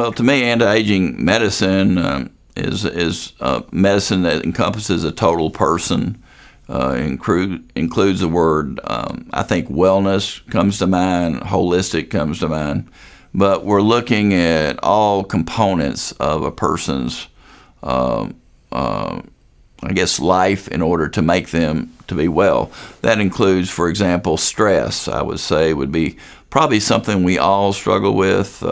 Well, to me, anti-aging medicine is medicine that encompasses a total person. Includes the word, I think wellness comes to mind, holistic comes to mind, but we're looking at all components of a person's, life in order to make them to be well. That includes, for example, stress, I would say, would be probably something we all struggle with.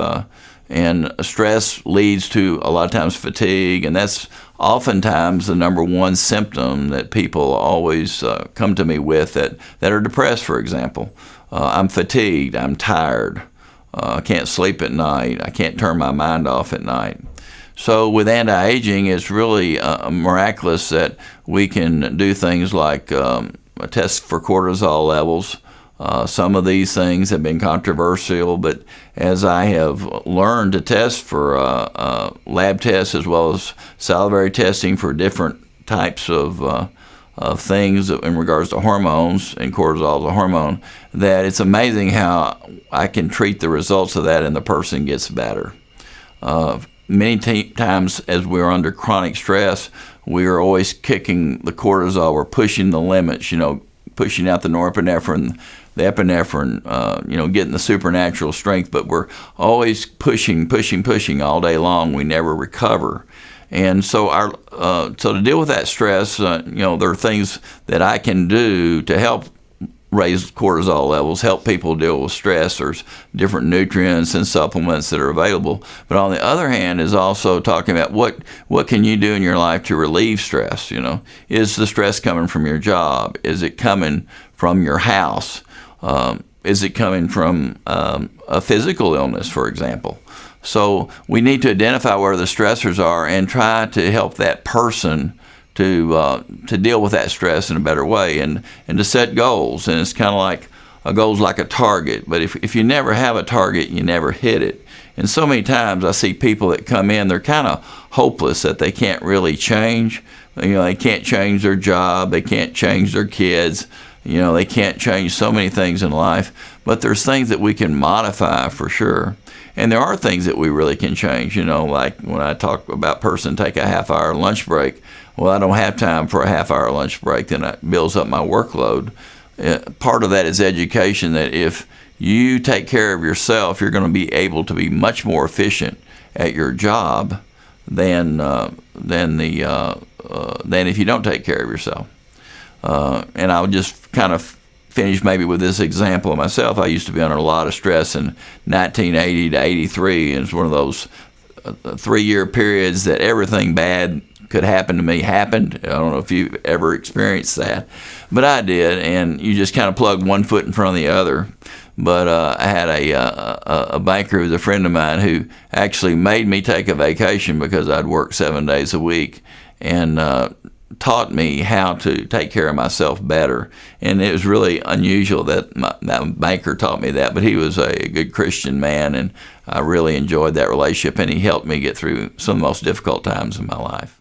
And stress leads to a lot of times fatigue, and that's oftentimes the number one symptom that people always come to me with that are depressed, for example. I'm fatigued, I'm tired, I can't sleep at night, I can't turn my mind off at night. So with anti-aging, it's really miraculous that we can do things like a test for cortisol levels. Some of these things have been controversial, but as I have learned to test for lab tests as well as salivary testing for different types of things in regards to hormones, and cortisol is a hormone, that it's amazing how I can treat the results of that and the person gets better. Many times as we're under chronic stress, we are always kicking the cortisol, we're pushing the limits, pushing out the norepinephrine, the epinephrine, getting the supernatural strength, but we're always pushing all day long. We never recover. And so so to deal with that stress, there are things that I can do to help raise cortisol levels, help people deal with stress. There's different nutrients and supplements that are available. But on the other hand is also talking about what can you do in your life to relieve stress, Is the stress coming from your job? Is it coming from your house? Is it coming from a physical illness, for example? So we need to identify where the stressors are and try to help that person to deal with that stress in a better way and to set goals. And it's kind of like a goal's like a target, but if you never have a target, you never hit it. And so many times I see people that come in, they're kind of hopeless that they can't really change. They can't change their job, they can't change their kids, they can't change so many things in life, but there's things that we can modify for sure. And there are things that we really can change, like when I talk about person take a half-hour lunch break. Well, I don't have time for a half-hour lunch break, then it builds up my workload. Part of that is education, that if you take care of yourself, you're going to be able to be much more efficient at your job than if you don't take care of yourself. And I'll just kind of finish maybe with this example of myself. I used to be under a lot of stress in 1980 to 83, and it's one of those 3-year periods that everything bad could happen to me happened. I don't know if you've ever experienced that, but I did, and you just kind of plug one foot in front of the other. But I had a banker who was a friend of mine who actually made me take a vacation because I'd work 7 days a week, and taught me how to take care of myself better. And it was really unusual that that banker taught me that, but he was a good Christian man, and I really enjoyed that relationship, and he helped me get through some of the most difficult times in my life.